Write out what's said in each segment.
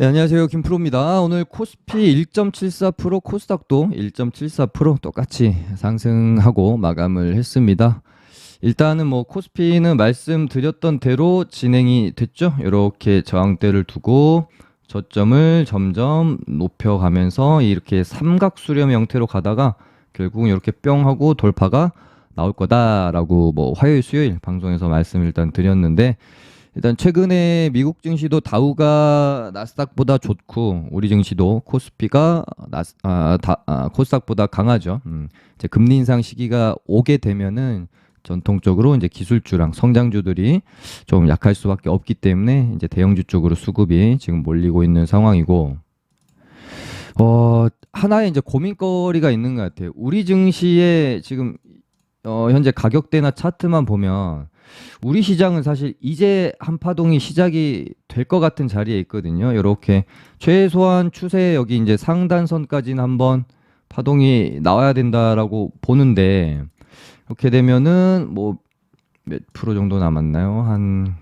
네, 안녕하세요. 김프로입니다. 오늘 코스피 1.74%, 코스닥도 1.74% 똑같이 상승하고 마감을 했습니다. 일단은 뭐 코스피는 말씀드렸던 대로 진행이 됐죠. 이렇게 저항대를 두고 저점을 점점 높여가면서 이렇게 삼각수렴 형태로 가다가 결국은 이렇게 뿅 하고 돌파가 나올 거다라고 뭐 화요일, 수요일 방송에서 말씀을 일단 드렸는데, 일단 최근에 미국 증시도 다우가 나스닥보다 좋고 우리 증시도 코스피가 코스닥보다 강하죠. 이제 금리 인상 시기가 오게 되면은 전통적으로 이제 기술주랑 성장주들이 좀 약할 수밖에 없기 때문에 이제 대형주 쪽으로 수급이 지금 몰리고 있는 상황이고, 하나의 이제 고민거리가 있는 것 같아요. 우리 증시의 지금 현재 가격대나 차트만 보면 우리 시장은 사실 이제 한 파동이 시작이 될 것 같은 자리에 있거든요. 이렇게 최소한 추세 여기 이제 상단선까지는 한번 파동이 나와야 된다라고 보는데, 이렇게 되면은 뭐 몇 프로 정도 남았나요? 한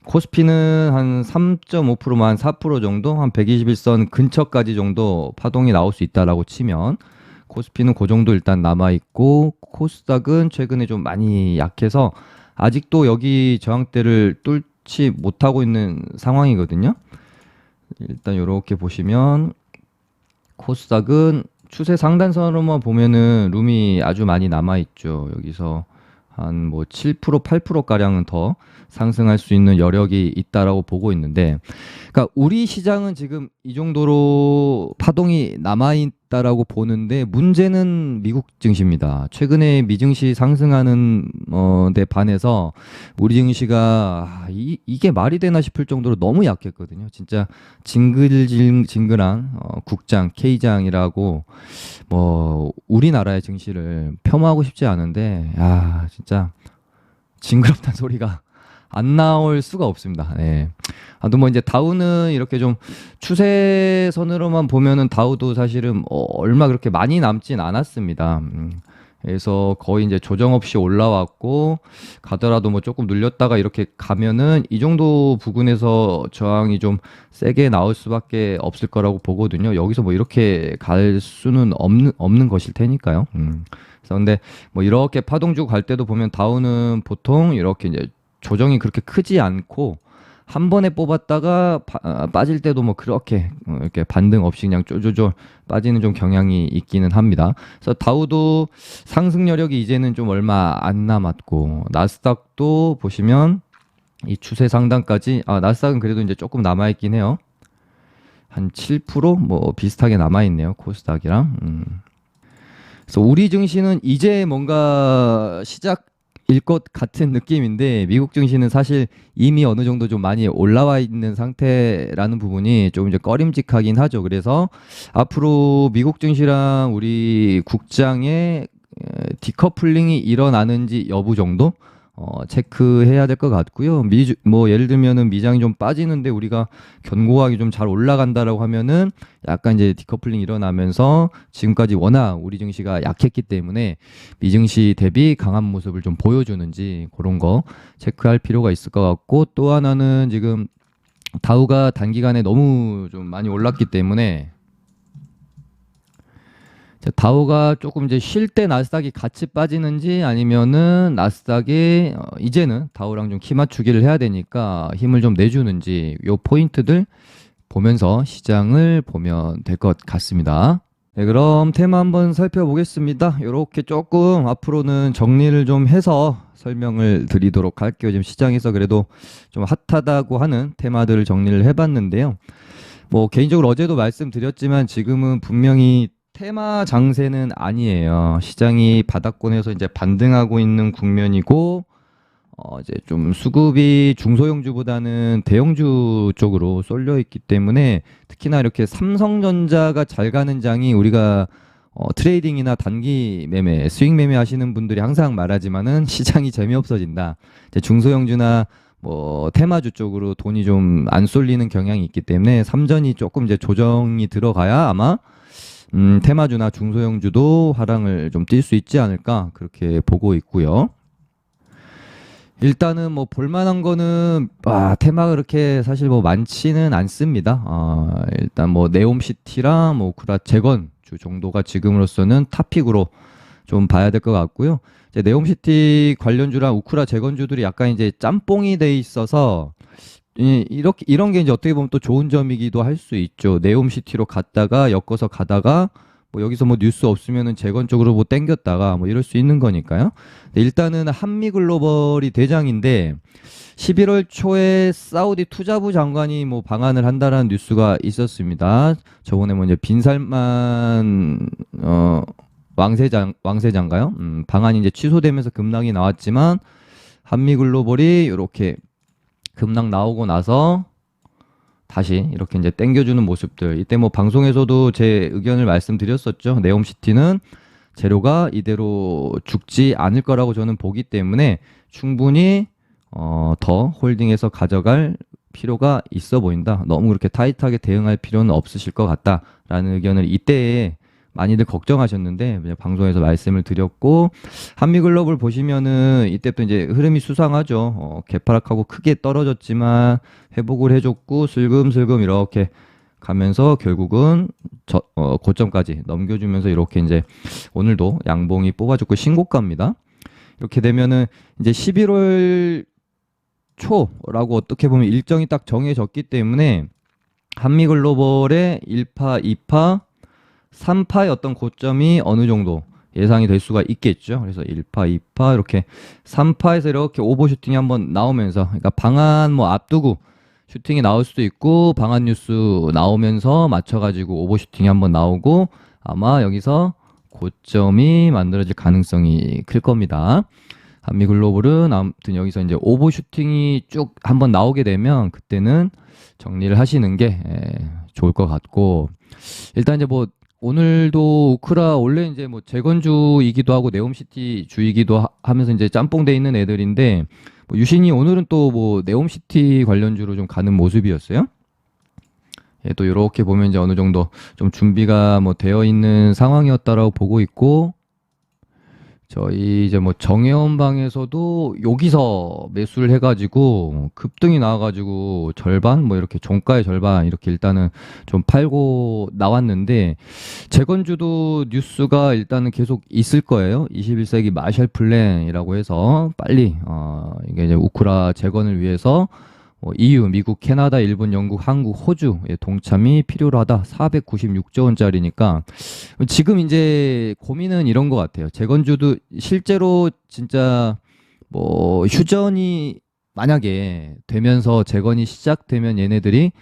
코스피는 한 3.5%만 4% 정도, 한 121선 근처까지 정도 파동이 나올 수 있다라고 치면 코스피는 그 정도 일단 남아 있고, 코스닥은 최근에 좀 많이 약해서 아직도 여기 저항대를 뚫지 못하고 있는 상황이거든요. 일단 이렇게 보시면 코스닥은 추세 상단선으로만 보면은 룸이 아주 많이 남아 있죠. 여기서 한 뭐 7%, 8% 가량은 더 상승할 수 있는 여력이 있다라고 보고 있는데, 그러니까 우리 시장은 지금 이 정도로 파동이 남아 있다라고 보는데, 문제는 미국 증시입니다. 최근에 미증시 상승하는 데 반해서 우리 증시가 이게 말이 되나 싶을 정도로 너무 약했거든요. 진짜 징글징글한 국장 K장이라고, 뭐 우리나라의 증시를 폄하하고 싶지 않은데, 야 진짜 징그럽다는 소리가 안 나올 수가 없습니다. 네. 또 뭐 이제 다우는 이렇게 좀 추세선으로만 보면은 다우도 사실은 얼마 그렇게 많이 남진 않았습니다. 그래서 거의 이제 조정 없이 올라왔고, 가더라도 뭐 조금 눌렸다가 이렇게 가면은 이 정도 부근에서 저항이 좀 세게 나올 수밖에 없을 거라고 보거든요. 여기서 뭐 이렇게 갈 수는 없는 것일 테니까요. 그래서 근데 뭐 이렇게 파동 주고 갈 때도 보면 다우는 보통 이렇게 이제 조정이 그렇게 크지 않고 한 번에 뽑았다가 빠질 때도 뭐 그렇게 이렇게 반등 없이 그냥 쫄쫄쫄 빠지는 좀 경향이 있기는 합니다. 그래서 다우도 상승 여력이 이제는 좀 얼마 안 남았고, 나스닥도 보시면 이 추세 상단까지, 나스닥은 그래도 이제 조금 남아 있긴 해요. 한 7%뭐 비슷하게 남아 있네요, 코스닥이랑. 그래서 우리 증시는 이제 뭔가 시작일 것 같은 느낌인데, 미국 증시는 사실 이미 어느 정도 좀 많이 올라와 있는 상태라는 부분이 좀 이제 꺼림직하긴 하죠. 그래서 앞으로 미국 증시랑 우리 국장의 디커플링이 일어나는지 여부 정도 체크해야 될 것 같고요. 뭐 예를 들면은 미장이 좀 빠지는데 우리가 견고하게 좀 잘 올라간다라고 하면은 약간 이제 디커플링 일어나면서 지금까지 워낙 우리 증시가 약했기 때문에 미증시 대비 강한 모습을 좀 보여주는지 그런 거 체크할 필요가 있을 것 같고, 또 하나는 지금 다우가 단기간에 너무 좀 많이 올랐기 때문에 다우가 조금 이제 쉴 때 나스닥이 같이 빠지는지, 아니면은 나스닥이 이제는 다우랑 좀 키 맞추기를 해야 되니까 힘을 좀 내주는지, 요 포인트들 보면서 시장을 보면 될 것 같습니다. 네, 그럼 테마 한번 살펴보겠습니다. 이렇게 조금 앞으로는 정리를 좀 해서 설명을 드리도록 할게요. 지금 시장에서 그래도 좀 핫하다고 하는 테마들을 정리를 해봤는데요. 뭐 개인적으로 어제도 말씀드렸지만 지금은 분명히 테마 장세는 아니에요. 시장이 바닥권에서 이제 반등하고 있는 국면이고, 이제 좀 수급이 중소형주보다는 대형주 쪽으로 쏠려 있기 때문에, 특히나 이렇게 삼성전자가 잘 가는 장이 우리가 트레이딩이나 단기 매매, 스윙 매매 하시는 분들이 항상 말하지만은 시장이 재미없어진다. 이제 중소형주나 뭐 테마주 쪽으로 돈이 좀 안 쏠리는 경향이 있기 때문에 삼전이 조금 이제 조정이 들어가야 아마 테마주나 중소형주도 하락을 좀 뛸 수 있지 않을까 그렇게 보고 있고요. 일단은 뭐 볼만한 거는 테마가 그렇게 사실 뭐 많지는 않습니다. 일단 뭐 네옴시티랑 뭐 우크라 재건주 정도가 지금으로서는 탑픽으로 좀 봐야 될 것 같고요. 이제 네옴시티 관련주랑 우크라 재건주들이 약간 이제 짬뽕이 돼 있어서 이렇게 이런 게 이제 어떻게 보면 또 좋은 점이기도 할 수 있죠. 네옴시티로 갔다가 엮어서 가다가 뭐 여기서 뭐 뉴스 없으면은 재건 쪽으로 뭐 땡겼다가 뭐 이럴 수 있는 거니까요. 일단은 한미글로벌이 대장인데 11월 초에 사우디 투자부 장관이 뭐 방한을 한다라는 뉴스가 있었습니다. 저번에 뭐 이제 빈살만 왕세자인가요? 방한이 이제 취소되면서 급락이 나왔지만 한미글로벌이 이렇게 급락 나오고 나서 다시 이렇게 이제 땡겨주는 모습들. 이때 뭐 방송에서도 제 의견을 말씀드렸었죠. 네옴시티는 재료가 이대로 죽지 않을 거라고 저는 보기 때문에 충분히 더 홀딩해서 가져갈 필요가 있어 보인다. 너무 그렇게 타이트하게 대응할 필요는 없으실 것 같다라는 의견을 이때에 많이들 걱정하셨는데 그냥 방송에서 말씀을 드렸고 한미글로벌 보시면은 이때부터 이제 흐름이 수상하죠. 개파락하고 크게 떨어졌지만 회복을 해줬고 슬금슬금 이렇게 가면서 결국은 고점까지 넘겨주면서 이렇게 이제 오늘도 양봉이 뽑아줬고 신고가입니다. 이렇게 되면은 이제 11월 초라고 어떻게 보면 일정이 딱 정해졌기 때문에 한미글로벌의 1파, 2파 3파의 어떤 고점이 어느 정도 예상이 될 수가 있겠죠. 그래서 1파, 2파 이렇게 3파에서 이렇게 오버슈팅이 한번 나오면서 그러니까 방한 뭐 앞두고 슈팅이 나올 수도 있고 방한 뉴스 나오면서 맞춰가지고 오버슈팅이 한번 나오고 아마 여기서 고점이 만들어질 가능성이 클 겁니다. 한미글로벌은 아무튼 여기서 이제 오버슈팅이 쭉 한번 나오게 되면 그때는 정리를 하시는 게 좋을 것 같고 일단 이제 뭐 오늘도 우크라 원래 이제 뭐 재건주이기도 하고 네옴시티 주이기도 하면서 이제 짬뽕돼 있는 애들인데 뭐 유신이 오늘은 또 뭐 네옴시티 관련주로 좀 가는 모습이었어요. 예, 또 이렇게 보면 이제 어느 정도 좀 준비가 뭐 되어 있는 상황이었다라고 보고 있고 저희 이제 뭐 정혜원 방에서도 여기서 매수를 해가지고 급등이 나와가지고 절반 뭐 이렇게 종가의 절반 이렇게 일단은 좀 팔고 나왔는데 재건주도 뉴스가 일단은 계속 있을 거예요. 21세기 마셜 플랜이라고 해서 빨리 이게 이제 우크라 재건을 위해서 EU, 미국, 캐나다, 일본, 영국, 한국, 호주의 동참이 필요로 하다. 496조 원짜리니까 지금 이제 고민은 이런 것 같아요. 재건주도 실제로 진짜 뭐 휴전이 만약에 되면서 재건이 시작되면 얘네들이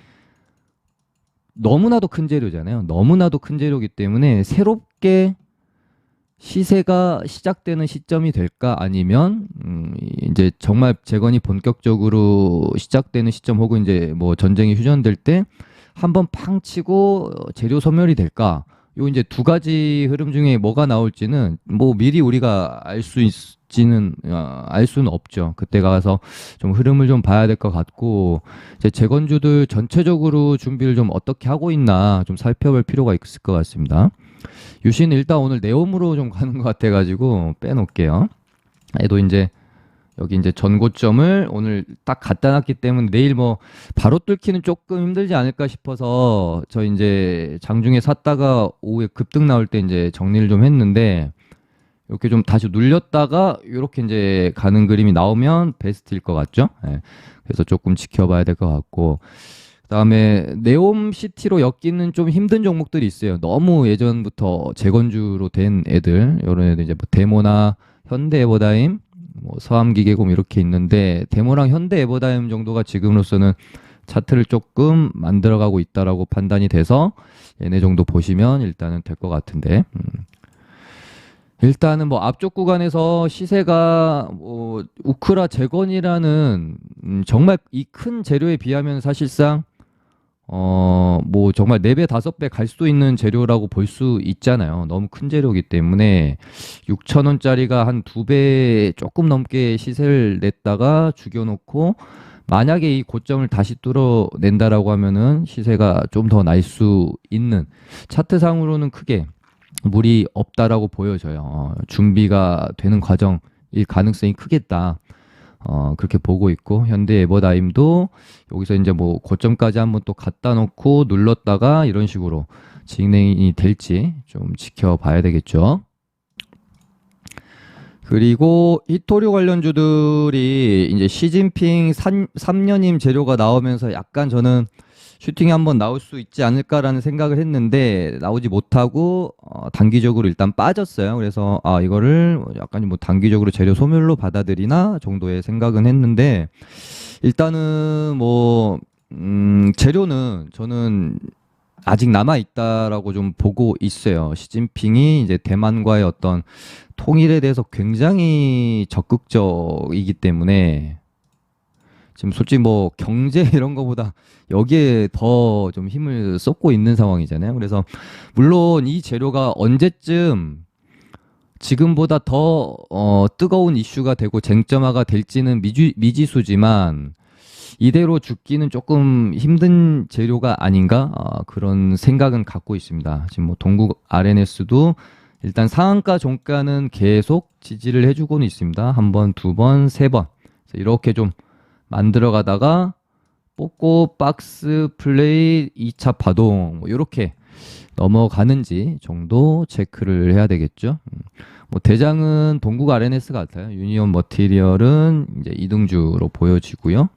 너무나도 큰 재료잖아요. 너무나도 큰 재료이기 때문에 새롭게 시세가 시작되는 시점이 될까 아니면 이제 정말 재건이 본격적으로 시작되는 시점 혹은 이제 뭐 전쟁이 휴전될 때 한번 팡 치고 재료 소멸이 될까? 요 이제 두 가지 흐름 중에 뭐가 나올지는 뭐 미리 우리가 알 수 있지는 알 수는 없죠. 그때 가서 좀 흐름을 좀 봐야 될 것 같고 이제 재건주들 전체적으로 준비를 좀 어떻게 하고 있나 좀 살펴볼 필요가 있을 것 같습니다. 유신 일단 오늘 네옴으로 좀 가는 것 같아가지고 빼놓을게요. 얘도 이제 여기 이제 전고점을 오늘 딱 갖다 놨기 때문에 내일 뭐 바로 뚫기는 조금 힘들지 않을까 싶어서 저 이제 장중에 샀다가 오후에 급등 나올 때 이제 정리를 좀 했는데 이렇게 좀 다시 눌렸다가 이렇게 이제 가는 그림이 나오면 베스트일 것 같죠? 예. 그래서 조금 지켜봐야 될 것 같고 그다음에 네옴시티로 엮이는 좀 힘든 종목들이 있어요. 너무 예전부터 재건주로 된 애들, 이런 애들 이제 뭐 데모나 현대에버다임, 뭐 서암기계공 이렇게 있는데 데모랑 현대에버다임 정도가 지금으로서는 차트를 조금 만들어가고 있다라고 판단이 돼서 얘네 정도 보시면 일단은 될 것 같은데. 일단은 뭐 앞쪽 구간에서 시세가 뭐 우크라 재건이라는 정말 이 큰 재료에 비하면 사실상 뭐 정말 4배, 5배 갈 수도 있는 재료라고 볼 수 있잖아요. 너무 큰 재료이기 때문에 6,000원짜리가 한 2배 조금 넘게 시세를 냈다가 죽여놓고 만약에 이 고점을 다시 뚫어낸다라고 하면은 시세가 좀 더 날 수 있는 차트상으로는 크게 무리 없다라고 보여져요. 준비가 되는 과정일 가능성이 크겠다. 그렇게 보고 있고, 현대 에버다임도 여기서 이제 뭐 고점까지 한번 또 갖다 놓고 눌렀다가 이런 식으로 진행이 될지 좀 지켜봐야 되겠죠. 그리고 히토류 관련주들이 이제 시진핑 3년임 재료가 나오면서 약간 저는 슈팅이 한번 나올 수 있지 않을까라는 생각을 했는데 나오지 못하고 단기적으로 일단 빠졌어요. 그래서 이거를 약간 뭐 단기적으로 재료 소멸로 받아들이나 정도의 생각은 했는데 일단은 뭐 재료는 저는 아직 남아 있다라고 좀 보고 있어요. 시진핑이 이제 대만과의 어떤 통일에 대해서 굉장히 적극적이기 때문에 지금 솔직히 뭐 경제 이런 거보다 여기에 더 좀 힘을 쏟고 있는 상황이잖아요. 그래서 물론 이 재료가 언제쯤 지금보다 더 뜨거운 이슈가 되고 쟁점화가 될지는 미지수지만 이대로 죽기는 조금 힘든 재료가 아닌가 그런 생각은 갖고 있습니다. 지금 뭐 동국 RNS도 일단 상한가 종가는 계속 지지를 해주고는 있습니다. 한 번, 두 번, 세 번 이렇게 좀 만들어 가다가 뽑고 박스 플레이 2차 파동 뭐 이렇게 넘어가는지 정도 체크를 해야 되겠죠. 뭐 대장은 동국 RNS 같아요. 유니온 머티리얼은 이제 이등주로 보여지고요.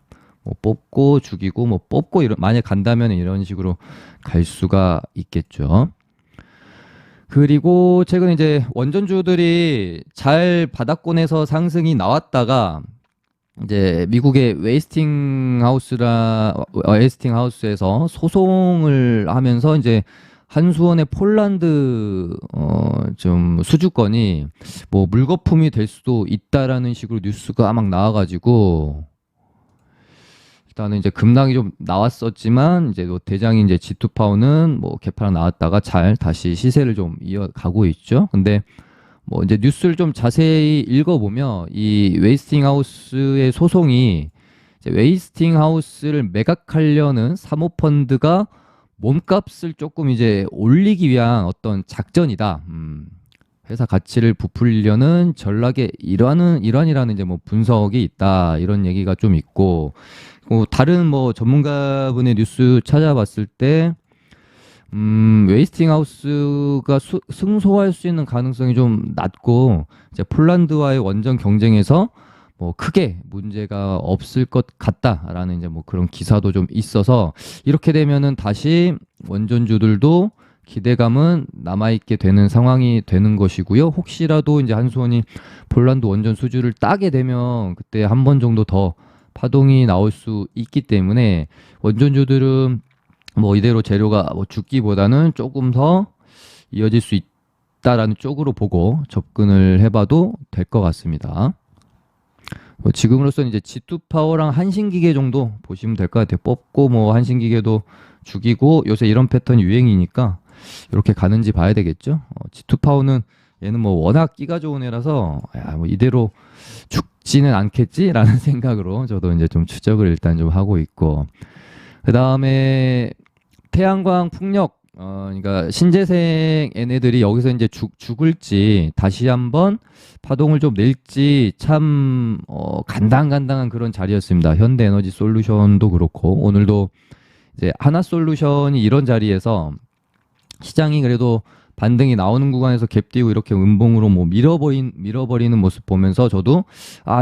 뭐 뽑고 죽이고 뭐 뽑고 이런 만약 간다면 이런 식으로 갈 수가 있겠죠. 그리고 최근 이제 원전주들이 잘 바닥권에서 상승이 나왔다가 이제 미국의 웨이스팅 하우스에서 소송을 하면서 이제 한수원의 폴란드 좀 수주권이 뭐 물거품이 될 수도 있다라는 식으로 뉴스가 막 나와가지고 일단은 이제 급락이 좀 나왔었지만 이제 뭐 대장이 이제 G2파워는 뭐 개파락 나왔다가 잘 다시 시세를 좀 이어가고 있죠. 근데 뭐 이제 뉴스를 좀 자세히 읽어보면 이 웨이스팅하우스의 소송이 이제 웨이스팅하우스를 매각하려는 사모펀드가 몸값을 조금 이제 올리기 위한 어떤 작전이다. 회사 가치를 부풀리려는 전략의 일환이라는 이제 뭐 분석이 있다. 이런 얘기가 좀 있고 다른 뭐 전문가분의 뉴스 찾아봤을 때 웨이스팅하우스가 승소할 수 있는 가능성이 좀 낮고 이제 폴란드와의 원전 경쟁에서 뭐 크게 문제가 없을 것 같다라는 이제 뭐 그런 기사도 좀 있어서 이렇게 되면은 다시 원전주들도 기대감은 남아있게 되는 상황이 되는 것이고요. 혹시라도 이제 한수원이 폴란드 원전 수주를 따게 되면 그때 한 번 정도 더 파동이 나올 수 있기 때문에 원전주들은 뭐 이대로 재료가 뭐 죽기보다는 조금 더 이어질 수 있다라는 쪽으로 보고 접근을 해봐도 될 것 같습니다. 뭐 지금으로서는 이제 G2파워랑 한신기계 정도 보시면 될 것 같아요. 뽑고 뭐 한신기계도 죽이고 요새 이런 패턴이 유행이니까 이렇게 가는지 봐야 되겠죠. G2파워는 얘는 뭐 워낙 끼가 좋은 애라서 뭐 이대로 죽지는 않겠지라는 생각으로 저도 이제 좀 추적을 일단 좀 하고 있고 그 다음에 태양광 풍력 그러니까 신재생 얘네들이 여기서 이제 죽을지 다시 한번 파동을 좀 낼지 참 간당간당한 그런 자리였습니다. 현대에너지솔루션도 그렇고 오늘도 이제 하나솔루션이 이런 자리에서 시장이 그래도 반등이 나오는 구간에서 갭띄고 이렇게 음봉으로 뭐 밀어버리는 모습 보면서 저도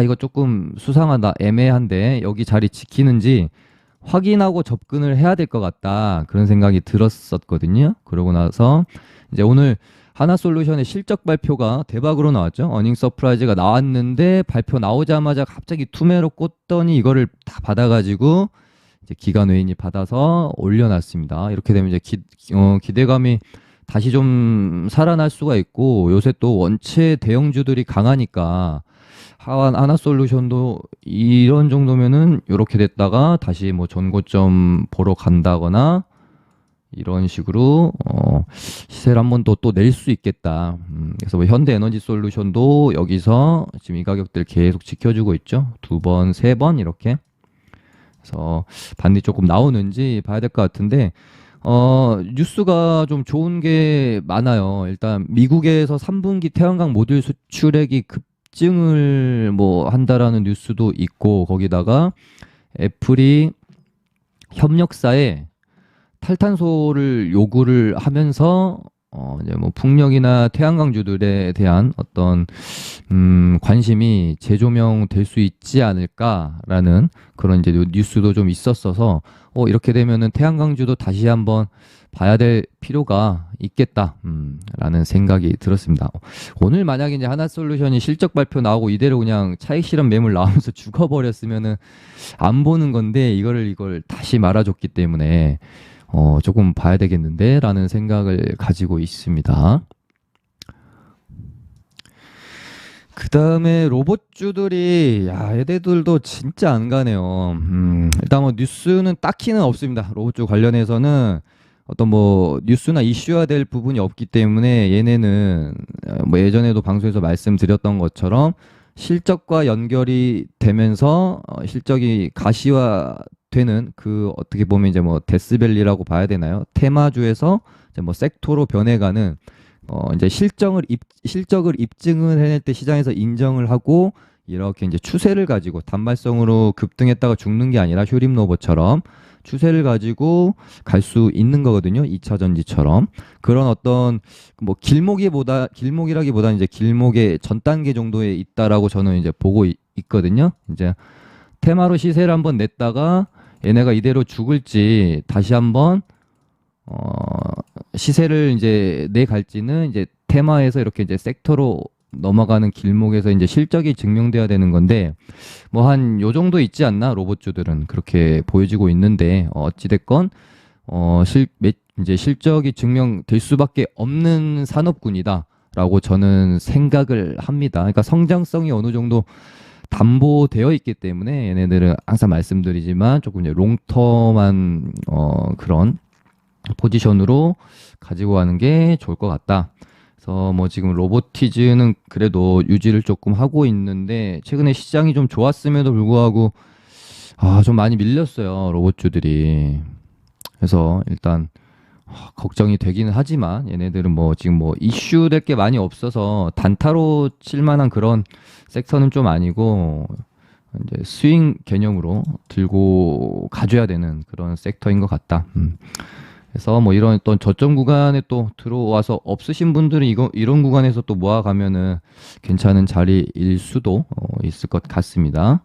이거 조금 수상하다 애매한데 여기 자리 지키는지 확인하고 접근을 해야 될 것 같다 그런 생각이 들었었거든요. 그러고 나서 이제 오늘 하나솔루션의 실적 발표가 대박으로 나왔죠. 어닝 서프라이즈가 나왔는데 발표 나오자마자 갑자기 투매로 꽂더니 이거를 다 받아가지고 이제 기관 외인이 받아서 올려놨습니다. 이렇게 되면 이제 기대감이 다시 좀 살아날 수가 있고 요새 또 원체 대형주들이 강하니까 하나솔루션도 이런 정도면은 이렇게 됐다가 다시 뭐 전고점 보러 간다거나 이런 식으로 시세를 한번 또 낼 수 있겠다. 그래서 뭐 현대에너지솔루션도 여기서 지금 이 가격들 계속 지켜주고 있죠. 두 번, 세 번 이렇게. 그래서 반등이 조금 나오는지 봐야 될 것 같은데 뉴스가 좀 좋은 게 많아요. 일단 미국에서 3분기 태양광 모듈 수출액이 입증을 뭐 한다라는 뉴스도 있고, 거기다가 애플이 협력사에 탈탄소를 요구를 하면서 이제 뭐 풍력이나 태양광주들에 대한 어떤 관심이 재조명될 수 있지 않을까라는 그런 이제 뉴스도 좀 있었어서 이렇게 되면은 태양광주도 다시 한번 봐야 될 필요가 있겠다 라는 생각이 들었습니다. 오늘 만약에 이제 하나솔루션이 실적 발표 나오고 이대로 그냥 차익 실현 매물 나오면서 죽어버렸으면은 안 보는 건데, 이걸 다시 말아줬기 때문에 조금 봐야 되겠는데 라는 생각을 가지고 있습니다. 그 다음에 로봇주들이, 얘네들도 진짜 안 가네요. 일단 뭐 뉴스는 딱히는 없습니다. 로봇주 관련해서는 어떤 뭐 뉴스나 이슈화 될 부분이 없기 때문에, 얘네는 뭐 예전에도 방송에서 말씀드렸던 것처럼 실적과 연결이 되면서 실적이 가시화 되는, 그 어떻게 보면 이제 뭐 데스밸리라고 봐야 되나요? 테마주에서 이제 뭐 섹터로 변해가는 이제 실적을 입증을 해낼 때 시장에서 인정을 하고, 이렇게 이제 추세를 가지고 단발성으로 급등했다가 죽는 게 아니라 휴림 로봇처럼 추세를 가지고 갈 수 있는 거거든요. 2차 전지처럼. 그런 어떤 뭐 길목이라기보다는 이제 길목의 전 단계 정도에 있다라고 저는 이제 보고 있거든요. 이제 테마로 시세를 한번 냈다가 얘네가 이대로 죽을지, 다시 한번 시세를 이제 내갈지는 이제 테마에서 이렇게 이제 섹터로 넘어가는 길목에서 이제 실적이 증명돼야 되는 건데, 뭐 한 요 정도 있지 않나, 로봇주들은 그렇게 보여지고 있는데, 어찌됐건 이제 실적이 증명될 수밖에 없는 산업군이다라고 저는 생각을 합니다. 그러니까 성장성이 어느 정도 담보되어 있기 때문에 얘네들은 항상 말씀드리지만 조금 이제 롱텀한 그런 포지션으로 가지고 가는 게 좋을 것 같다. 그래서 뭐 지금 로보티즈는 그래도 유지를 조금 하고 있는데, 최근에 시장이 좀 좋았음에도 불구하고 좀 많이 밀렸어요, 로봇주들이. 그래서 일단 걱정이 되기는 하지만, 얘네들은 뭐 지금 뭐 이슈 될 게 많이 없어서 단타로 칠 만한 그런 섹터는 좀 아니고, 이제 스윙 개념으로 들고 가줘야 되는 그런 섹터인 것 같다. 그래서 뭐 이런 어떤 저점 구간에 또 들어와서 없으신 분들은 이런 구간에서 또 모아가면은 괜찮은 자리일 수도 있을 것 같습니다.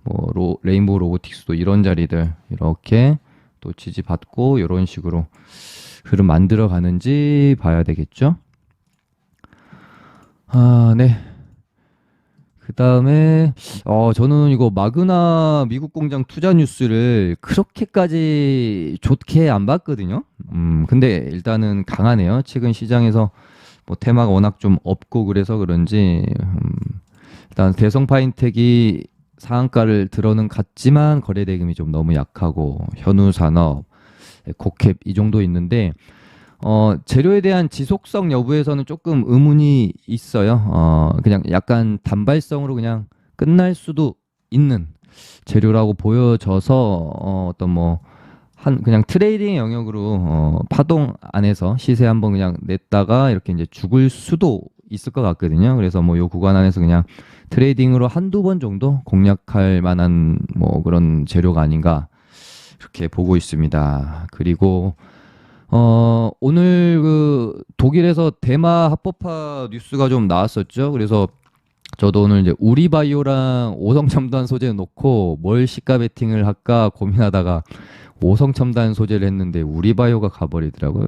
뭐 레인보우 로보틱스도 이런 자리들 이렇게 또 지지받고 이런 식으로 흐름 만들어 가는지 봐야 되겠죠. 네. 그 다음에 저는 이거 마그나 미국 공장 투자 뉴스를 그렇게까지 좋게 안 봤거든요. 근데 일단은 강하네요. 최근 시장에서 뭐 테마가 워낙 좀 없고 그래서 그런지 일단 대성 파인텍이 상한가를 들어는 갔지만 거래 대금이 좀 너무 약하고, 현우산업, 고캡 이 정도 있는데 재료에 대한 지속성 여부에서는 조금 의문이 있어요. 그냥 약간 단발성으로 그냥 끝날 수도 있는 재료라고 보여져서 어떤 뭐 그냥 트레이딩 영역으로 파동 안에서 시세 한번 그냥 냈다가 이렇게 이제 죽을 수도 있을 것 같거든요. 그래서 뭐 요 구간 안에서 그냥 트레이딩으로 한두 번 정도 공략할 만한 뭐 그런 재료가 아닌가 이렇게 보고 있습니다. 그리고 오늘 그 독일에서 대마 합법화 뉴스가 좀 나왔었죠. 그래서 저도 오늘 이제 우리바이오랑 오성첨단 소재 놓고 뭘 시가 베팅을 할까 고민하다가 오성첨단 소재를 했는데 우리바이오가 가버리더라고요.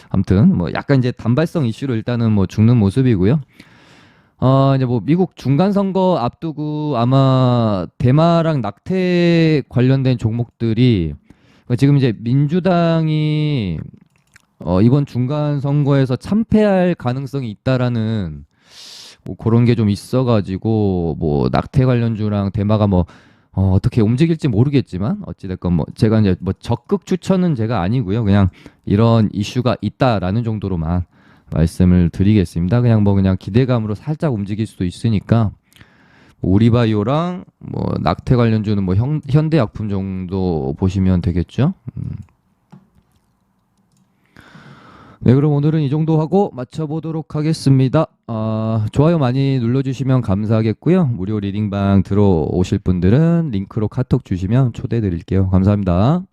아무튼 뭐 약간 이제 단발성 이슈로 일단은 뭐 죽는 모습이고요. 이제 뭐 미국 중간 선거 앞두고 아마 대마랑 낙태 관련된 종목들이 지금 이제 민주당이 이번 중간 선거에서 참패할 가능성이 있다라는 뭐 그런 게 좀 있어가지고, 뭐 낙태 관련주랑 대마가 뭐 어떻게 움직일지 모르겠지만 어찌됐건 뭐 제가 이제 뭐 적극 추천은 제가 아니고요. 그냥 이런 이슈가 있다라는 정도로만 말씀을 드리겠습니다. 그냥 뭐 그냥 기대감으로 살짝 움직일 수도 있으니까, 우리바이오랑 뭐 낙태 관련주는 뭐 현대약품 정도 보시면 되겠죠. 네, 그럼 오늘은 이 정도 하고 마쳐보도록 하겠습니다. 좋아요 많이 눌러주시면 감사하겠고요. 무료 리딩방 들어오실 분들은 링크로 카톡 주시면 초대해 드릴게요. 감사합니다.